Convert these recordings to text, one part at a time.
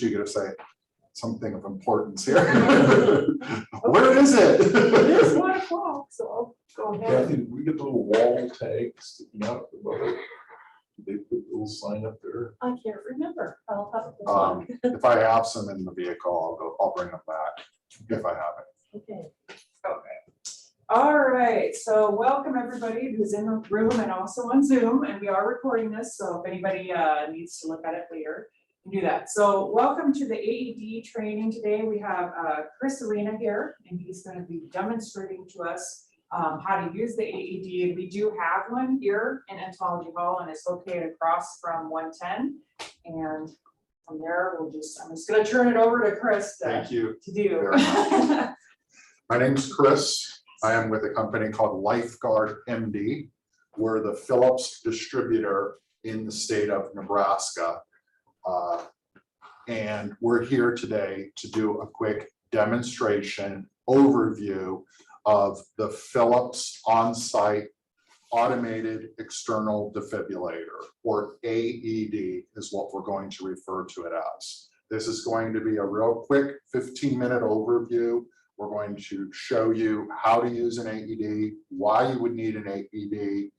you gotta say something of importance here. Where is it? It is 1 o'clock, so I'll go ahead. Kathy, did we get the little wall tags sticking out above it? Did they put a little sign up there? I can't remember. I'll have to look. If I have some in the vehicle, I'll bring them back if I have it. Okay. Okay. All right, so welcome everybody who's in the room and also on Zoom, and we are recording this, so if anybody needs to look at it later, you can do that. So welcome to the AED training today. We have Chris Arena here, and he's going to be demonstrating to us how to use the AED, and we do have one here in Entomology Hall, and it's located across from 110. And from there, I'm just going to turn it over to Chris Thank you. to do. very much. My name's Chris. I am with a company called Lifeguard MD. We're the Phillips distributor in the state of Nebraska. And we're here today to do a quick demonstration overview of the Phillips on-site Automated External Defibrillator, or AED is what we're going to refer to it as. This is going to be a real quick 15-minute overview. We're going to show you how to use an AED, why you would need an AED,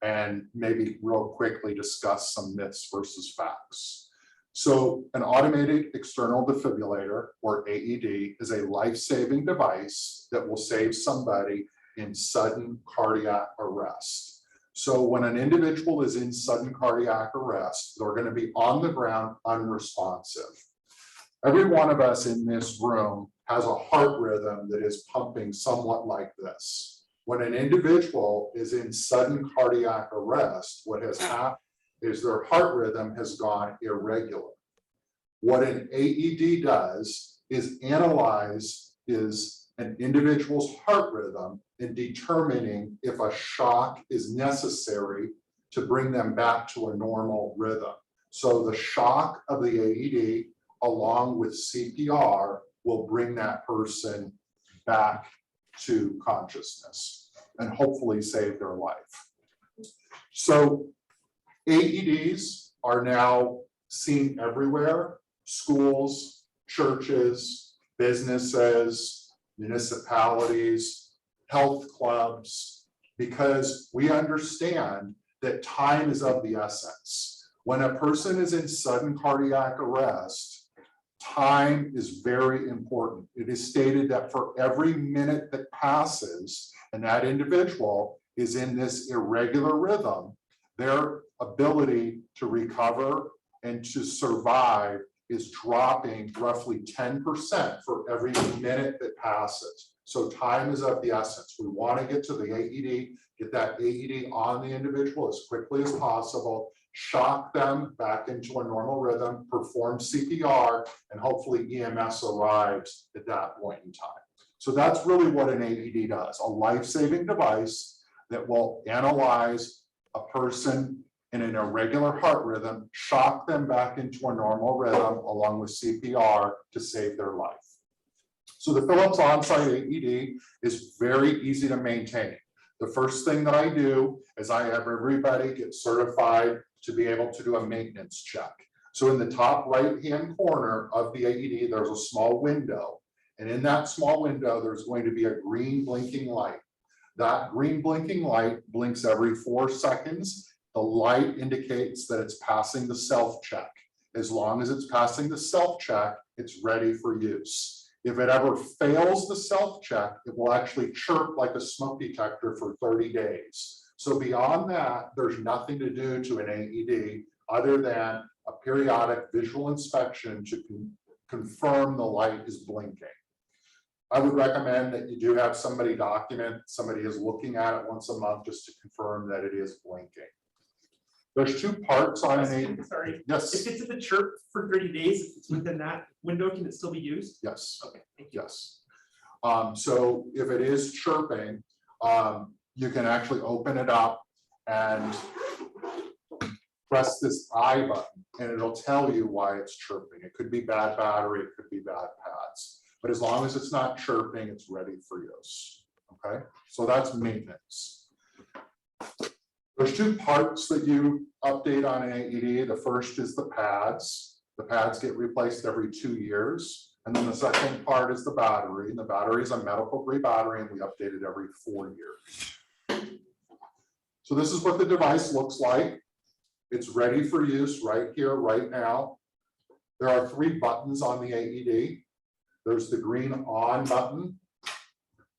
and maybe real quickly discuss some myths versus facts. So an automated external defibrillator, or AED, is a life-saving device that will save somebody in sudden cardiac arrest. So when an individual is in sudden cardiac arrest, they're going to be on the ground unresponsive. Every one of us in this room has a heart rhythm that is pumping somewhat like this. When an individual is in sudden cardiac arrest, what has happened is their heart rhythm has gone irregular. What an AED does is analyze an individual's heart rhythm in determining if a shock is necessary to bring them back to a normal rhythm. So the shock of the AED, along with CPR, will bring that person back to consciousness and hopefully save their life. So AEDs are now seen everywhere: schools, churches, businesses, municipalities, health clubs, because we understand that time is of the essence. When a person is in sudden cardiac arrest, time is very important. It is stated that for every minute that passes and that individual is in this irregular rhythm, their ability to recover and to survive is dropping roughly 10% for every minute that passes. So time is of the essence. We want to get to the AED, get that AED on the individual as quickly as possible, shock them back into a normal rhythm, perform CPR, and hopefully EMS arrives at that point in time. So that's really what an AED does: a life-saving device that will analyze a person in an irregular heart rhythm, shock them back into a normal rhythm along with CPR to save their life. So the Phillips on-site AED is very easy to maintain. The first thing that I do is I have everybody get certified to be able to do a maintenance check. So in the top right-hand corner of the AED, there's a small window. And in that small window, there's going to be a green blinking light. That green blinking light blinks every 4 seconds. The light indicates that it's passing the self-check. As long as it's passing the self-check, it's ready for use. If it ever fails the self-check, it will actually chirp like a smoke detector for 30 days. So beyond that, there's nothing to do to an AED other than a periodic visual inspection to confirm the light is blinking. I would recommend that you do have somebody document, somebody is looking at it once a month just to confirm that it is blinking. There's 2 parts on an AED. Sorry. Yes. If it's in the chirp for 30 days, if it's within that window, can it still be used? Yes. Okay, thank you. Yes. So if it is chirping, you can actually open it up and press this I button, and it'll tell you why it's chirping. It could be bad battery, it could be bad pads. But as long as it's not chirping, it's ready for use. Okay, so that's maintenance. There's 2 parts that you update on an AED. The first is the pads. The pads get replaced every 2 years. And then the second part is the battery. And the battery is a medical grade battery, and we update it every 4 years. So this is what the device looks like. It's ready for use right here, right now. There are 3 buttons on the AED. There's the green on button.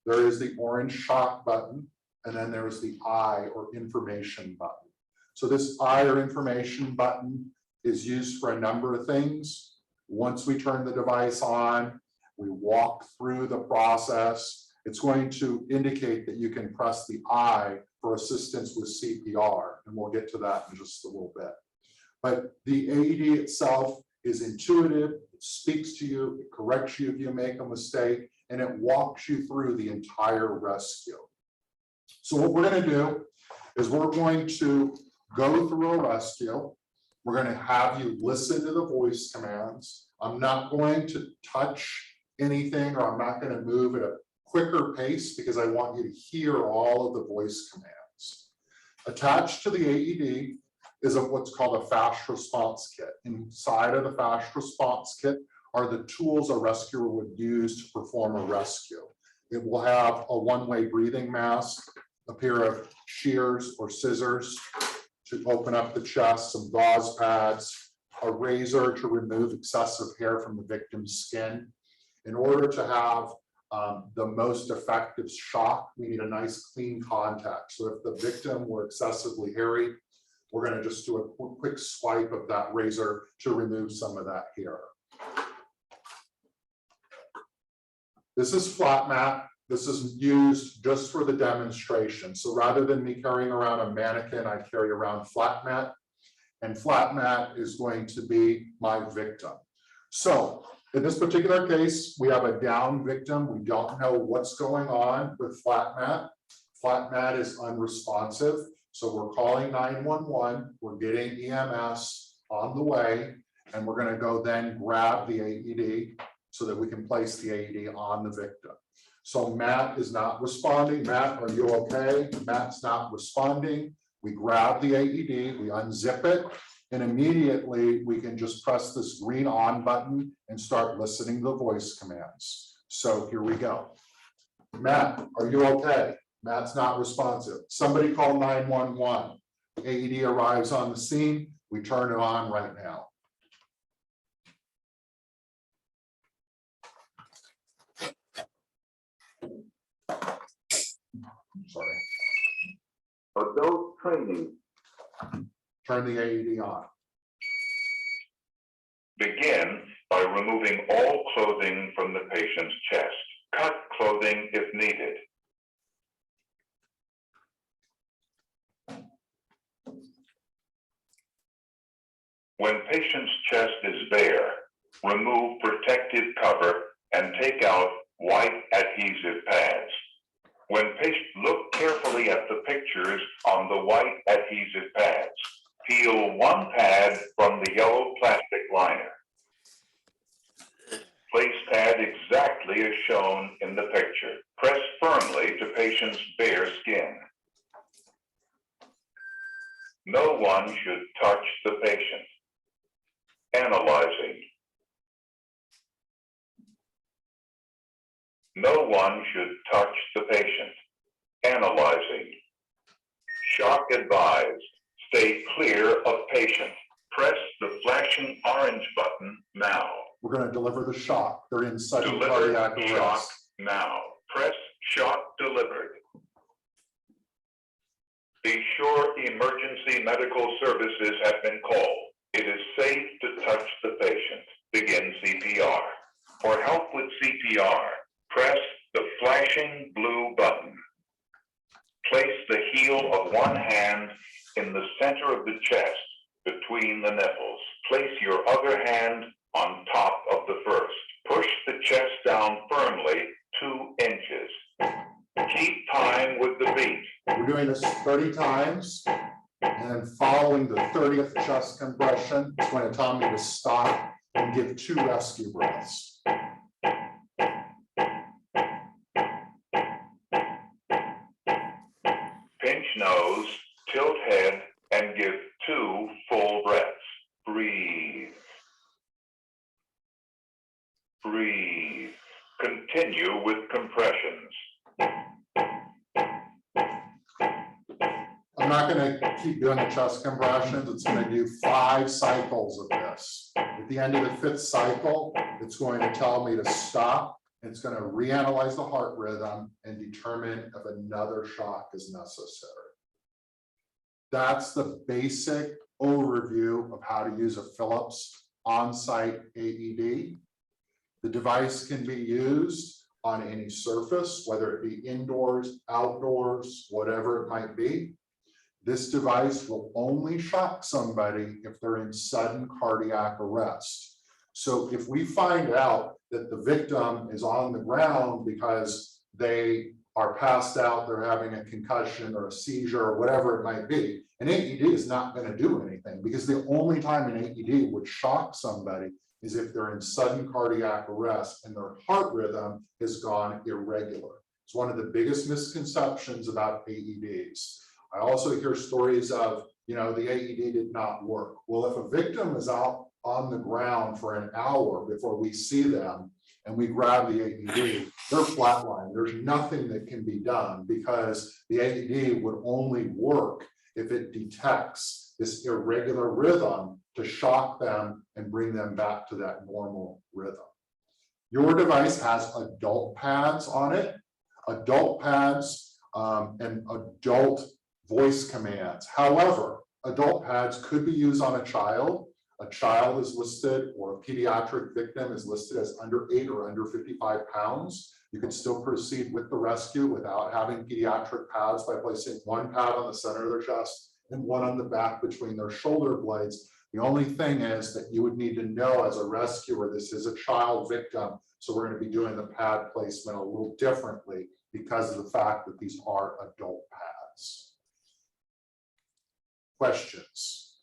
There is the orange shock button. And then there's the I or information button. So this I or information button is used for a number of things. Once we turn the device on, we walk through the process. It's going to indicate that you can press the I for assistance with CPR, and we'll get to that in just a little bit. But the AED itself is intuitive, it speaks to you, it corrects you if you make a mistake, and it walks you through the entire rescue. So what we're going to do is we're going to go through a rescue. We're going to have you listen to the voice commands. I'm not going to touch anything, or I'm not going to move at a quicker pace because I want you to hear all of the voice commands. Attached to the AED is what's called a fast response kit. Inside of the fast response kit are the tools a rescuer would use to perform a rescue. It will have a one-way breathing mask, a pair of shears or scissors to open up the chest, some gauze pads, a razor to remove excessive hair from the victim's skin. In order to have the most effective shock, we need a nice clean contact. So if the victim were excessively hairy, we're going to just do a quick swipe of that razor to remove some of that hair. This is flat mat. This is used just for the demonstration. So rather than me carrying around a mannequin, I carry around flat mat, and flat mat is going to be my victim. So in this particular case, we have a down victim. We don't know what's going on with flat mat. Flat mat is unresponsive. So we're calling 911. We're getting EMS on the way, and we're going to go then grab the AED so that we can place the AED on the victim. So Matt is not responding. Matt, are you okay? Matt's not responding. We grab the AED, we unzip it, and immediately we can just press this green on button and start listening to the voice commands. So here we go. Matt, are you okay? Matt's not responsive. Somebody call 911. AED arrives on the scene. We turn it on right now. Sorry. Adult training. Turn the AED on. Begin by removing all clothing from the patient's chest. Cut clothing if needed. When patient's chest is bare, remove protective cover and take out white adhesive pads. When patient, look carefully at the pictures on the white adhesive pads. Peel one pad from the yellow plastic liner. Place pad exactly as shown in the picture. Press firmly to patient's bare skin. No one should touch the patient. Analyzing. No one should touch the patient. Analyzing. Shock advised. Stay clear of patient. Press the flashing orange button now. We're going to deliver the shock. They're in sudden Deliver cardiac shock arrest. now. Press shock delivered. Be sure emergency medical services have been called. It is safe to touch the patient. Begin CPR. For help with CPR, press the flashing blue button. Place the heel of one hand in the center of the chest between the nipples. Place your other hand on top of the first. Push the chest down firmly 2 inches. Keep time with the beat. We're doing this 30 times, and then following the 30th chest compression, it's going to tell me to stop and give 2 rescue breaths. Pinch nose, tilt head, and give 2 full breaths. Breathe. Breathe. Continue with compressions. I'm not gonna keep doing the chest compressions. It's gonna do 5 cycles of this. At the end of the 5th cycle, it's going to tell me to stop. It's gonna reanalyze the heart rhythm and determine if another shock is necessary. That's the basic overview of how to use a Philips on-site AED. The device can be used on any surface, whether it be indoors, outdoors, whatever it might be. This device will only shock somebody if they're in sudden cardiac arrest. So if we find out that the victim is on the ground because they are passed out, they're having a concussion or a seizure or whatever it might be, an AED is not going to do anything, because the only time an AED would shock somebody is if they're in sudden cardiac arrest and their heart rhythm has gone irregular. It's one of the biggest misconceptions about AEDs. I also hear stories of, the AED did not work. Well, if a victim is out on the ground for an hour before we see them and we grab the AED, they're flatlined. There's nothing that can be done, because the AED would only work if it detects this irregular rhythm to shock them and bring them back to that normal rhythm. Your device has adult pads on it, adult pads and adult voice commands. However, adult pads could be used on a child. A child is listed, or a pediatric victim is listed as under 8 or under 55 pounds. You can still proceed with the rescue without having pediatric pads by placing one pad on the center of their chest and one on the back between their shoulder blades. The only thing is that you would need to know as a rescuer, this is a child victim. So we're going to be doing the pad placement a little differently because of the fact that these are adult pads. Questions?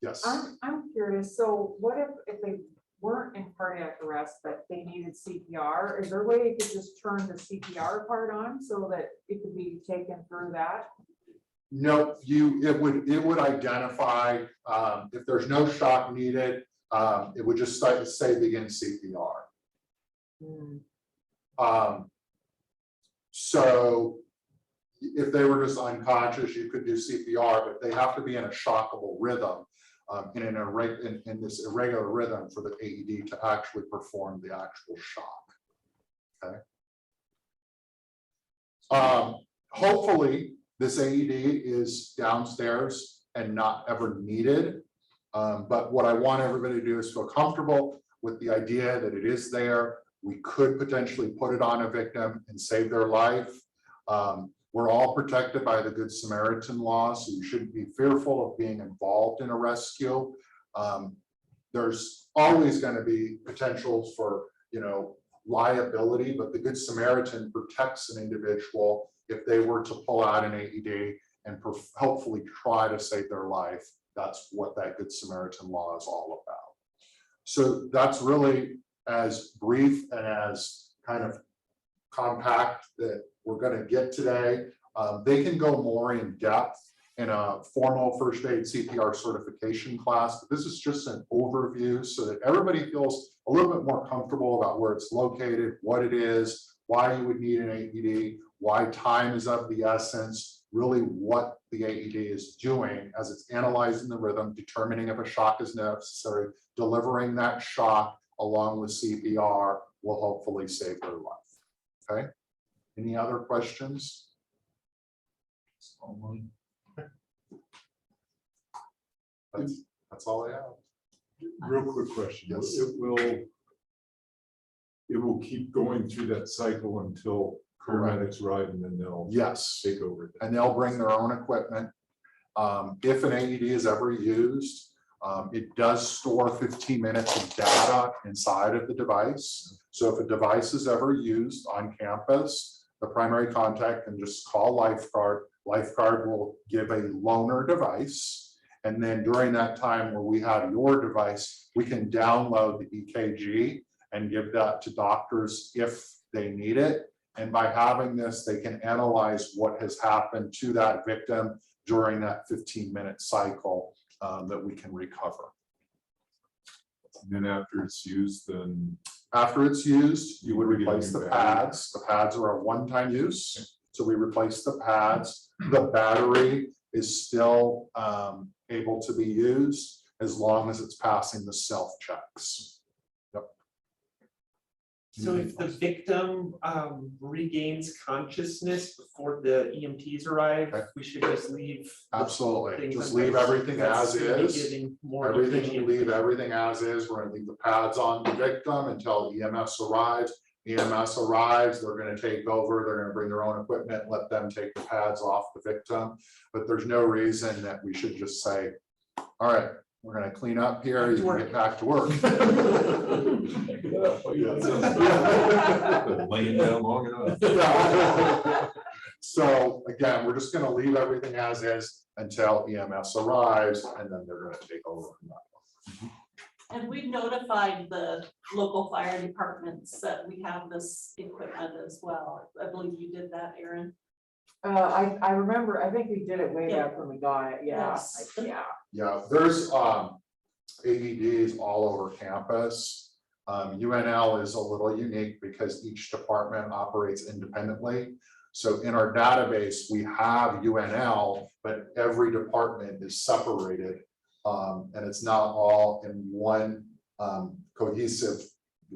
Yes. I'm curious, so what if they weren't in cardiac arrest, but they needed CPR? Is there a way you could just turn the CPR part on so that it could be taken through that? No, it would identify if there's no shock needed, it would just say begin CPR. So if they were just unconscious, you could do CPR, but they have to be in a shockable rhythm, in this irregular rhythm for the AED to actually perform the actual shock. Okay. Hopefully this AED is downstairs and not ever needed. But what I want everybody to do is feel comfortable with the idea that it is there. We could potentially put it on a victim and save their life. We're all protected by the Good Samaritan law, so you shouldn't be fearful of being involved in a rescue. There's always going to be potentials for, liability, but the Good Samaritan protects an individual if they were to pull out an AED and hopefully try to save their life. That's what that Good Samaritan law is all about. So that's really as brief and as kind of compact that we're going to get today. They can go more in depth in a formal first aid CPR certification class, but this is just an overview so that everybody feels a little bit more comfortable about where it's located, what it is, why you would need an AED, why time is of the essence, really what the AED is doing as it's analyzing the rhythm, determining if a shock is necessary, delivering that shock along with CPR will hopefully save their life. Okay. Any other questions? That's all I have. Real quick question. Yes. It will keep going through that cycle until paramedics arrive, and then they'll take over. And they'll bring their own equipment. If an AED is ever used, it does store 15 minutes of data inside of the device. So if a device is ever used on campus, the primary contact can just call lifeguard. Lifeguard will give a loaner device. And then during that time where we have your device, we can download the EKG and give that to doctors if they need it. And by having this, they can analyze what has happened to that victim during that 15-minute cycle that we can recover. And then after it's used, then After it's used, you would We get a replace new the battery. pads. The pads are a one-time use. So we replace the pads. The battery is still able to be used as long as it's passing the self-checks. So if the victim regains consciousness before the EMTs arrive, Okay. we should just leave. Absolutely. things Just in leave place. everything That's as gonna be is. giving more Everything, information. leave everything as is. We're gonna leave the pads on the victim until EMS arrives. EMS arrives, they're gonna take over, they're gonna bring their own equipment, let them take the pads off the victim. But there's no reason that we should just say, all right, we're gonna clean up here, you can get back to work. Been laying down long enough. So again, we're just gonna leave everything as is until EMS arrives, and then they're gonna take over from that. And we've notified the local fire departments that we have this equipment as well. I believe you did that, Erin. I remember, I think we did it way Yeah. back when we got it, yeah, Yes. yeah. Yeah, there's AEDs all over campus. UNL is a little unique because each department operates independently. So in our database, we have UNL, but every department is separated. And it's not all in one cohesive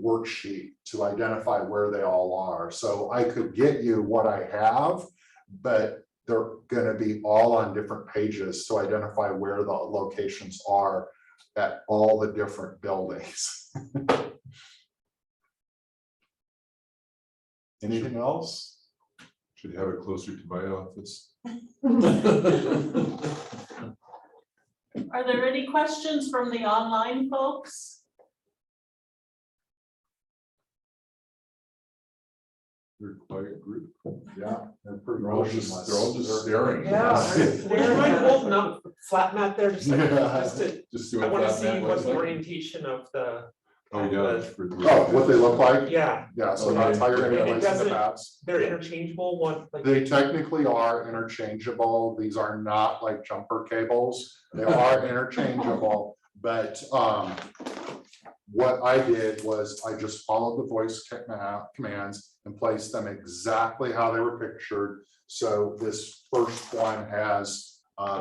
worksheet to identify where they all are. So I could get you what I have, but they're gonna be all on different pages to identify where the locations are at all the different buildings. Anything else? Should have it closer to my office. Are there any questions from the online folks? They're a quiet group. Yeah, they're pretty They're all just motionless. staring. Yeah. Would you mind holding up flat mat there, just like, Yeah. just to, Just I doing wanna that, see that what the way. orientation of the, Oh, yeah. for the- Oh, what they look like? yeah, Yeah, so that's how you're gonna It place the doesn't- pads. they're interchangeable, one, like. They technically are interchangeable. These are not like jumper cables. They are interchangeable, but what I did was I just followed the voice commands and placed them exactly how they were pictured. So this first one has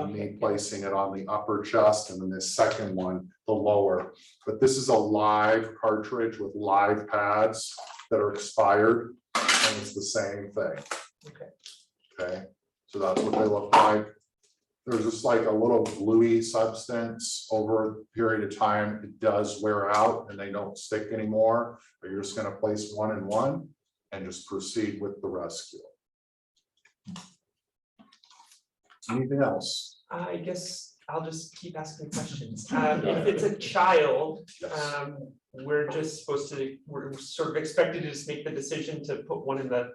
me placing it on the upper chest, and then this second one, the lower. But this is a live cartridge with live pads that are expired, and it's the same thing. Okay. Okay, so that's what they look like. There's just like a little gluey substance over a period of time. It does wear out and they don't stick anymore, but you're just gonna place one in one and just proceed with the rescue. Anything else? I guess I'll just keep asking questions. If it's a child, we're just supposed to, we're sort of expected to just make the decision to put one in the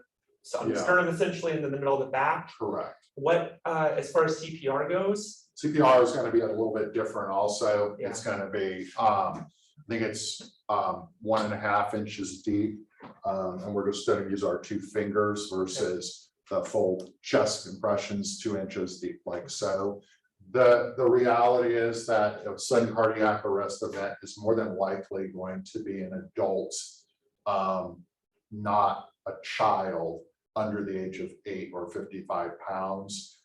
Yeah. sternum essentially, and in the middle of the back. Correct. What, as far as CPR goes? CPR is gonna be a little bit different also. It's gonna be, I think it's 1.5 inches deep. And we're just gonna use our 2 fingers versus the full chest compressions 2 inches deep like so. The reality is that a sudden cardiac arrest event is more than likely going to be an adult, not a child under the age of 8 or 55 pounds.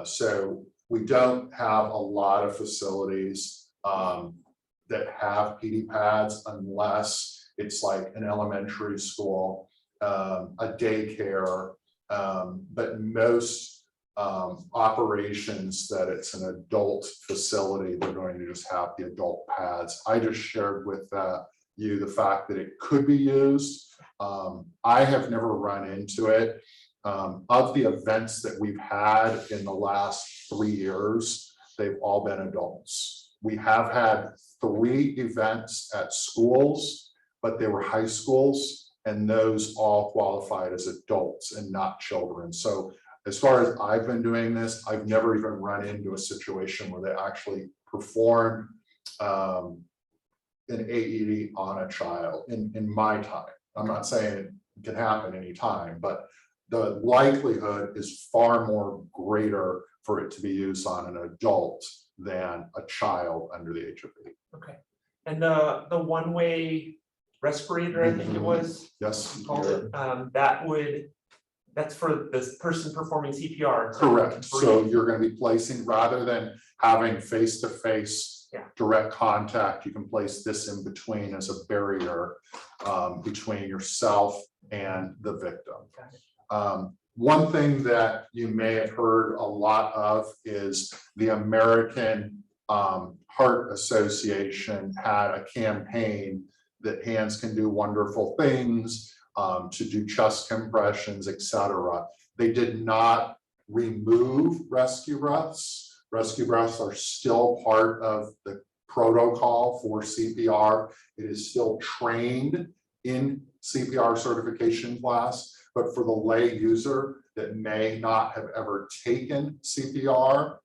So we don't have a lot of facilities that have PD pads unless it's like an elementary school, a daycare, but most operations that it's an adult facility, they're going to just have the adult pads. I just shared with you the fact that it could be used. I have never run into it. Of the events that we've had in the last 3 years, they've all been adults. We have had 3 events at schools, but they were high schools, and those all qualified as adults and not children. So as far as I've been doing this, I've never even run into a situation where they actually performed an AED on a child in my time. I'm not saying it can happen anytime, but the likelihood is far more greater for it to be used on an adult than a child under the age of 8. Okay. And the one-way respirator, I think it was, Yes, you called it, that's for the person performing CPR. correct. So you're gonna be placing, rather than having face-to-face Yeah. direct contact, you can place this in between as a barrier between yourself and the victim. Got it. One thing that you may have heard a lot of is the American Heart Association had a campaign that hands can do wonderful things, to do chest compressions, etc. They did not remove rescue breaths. Rescue breaths are still part of the protocol for CPR. It is still trained in CPR certification class, but for the lay user that may not have ever taken CPR,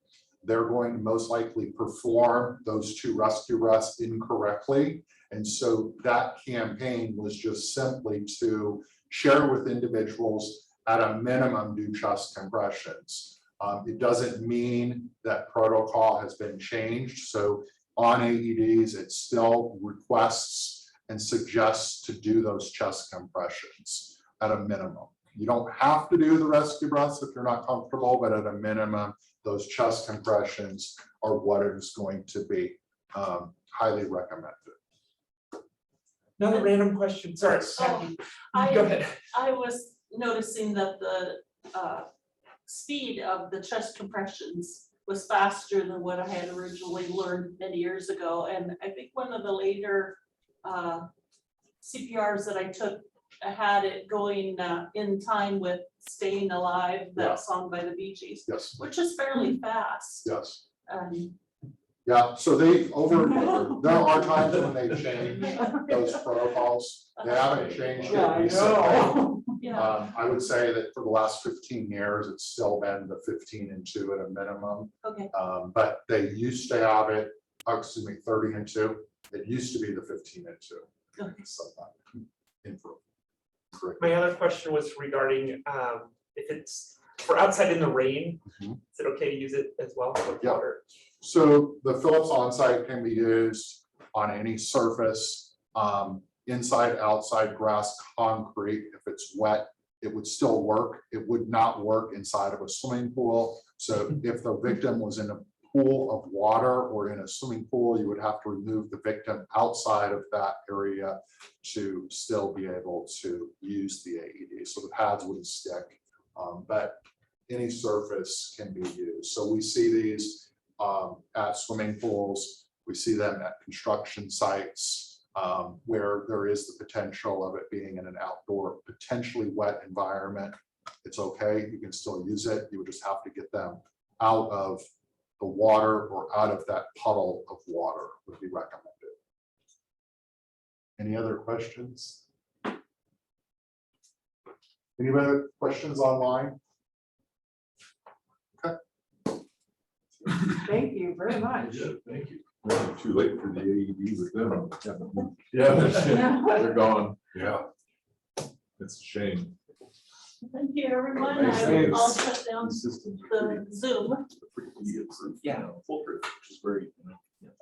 they're going to most likely perform those two rescue breaths incorrectly. And so that campaign was just simply to share with individuals at a minimum do chest compressions. It doesn't mean that protocol has been changed. So on AEDs, it still requests and suggests to do those chest compressions at a minimum. You don't have to do the rescue breaths if you're not comfortable, but at a minimum, those chest compressions are what it is going to be highly recommended. Another random question, sorry. Yes. Kathy, I- Go ahead. I was noticing that the speed of the chest compressions was faster than what I had originally learned many years ago. And I think one of the later CPRs that I took had it going in time with Staying Alive, Yeah. that song by the Bee Gees, Yes, which is fairly fast. yes. Um, Yeah, so they there are times when they change those protocols. They haven't changed Yeah, I it recently. know. Yeah, I would say that for the last 15 years, it's still been the 15 and 2 at a minimum. okay. But they used to have it, 30 and 2. It used to be the 15 and 2. Okay. So improved. Correct. My other question was regarding if it's for outside in the rain, Mhm. is it okay to use it as well? With Yeah. water? So the Phillips onsite can be used on any surface, inside, outside, grass, concrete. If it's wet, it would still work. It would not work inside of a swimming pool. So if the victim was in a pool of water or in a swimming pool, you would have to remove the victim outside of that area to still be able to use the AED. So the pads wouldn't stick, but any surface can be used. So we see these at swimming pools. We see them at construction sites where there is the potential of it being in an outdoor, potentially wet environment. It's okay, you can still use it. You would just have to get them out of the water or out of that puddle of water would be recommended. Any other questions? Any other questions online? Thank you very much. Yeah, thank you. Too late for the AED with them. Yeah, They're gone. yeah. It's a shame. Thank you, everyone. Thanks, I'll thanks. shut down The system's the Zoom. pretty approved, Yeah. foolproof, which is very,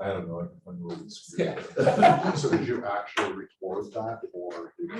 I don't know, I can find a little. Yeah. So did you actually record that or? did you-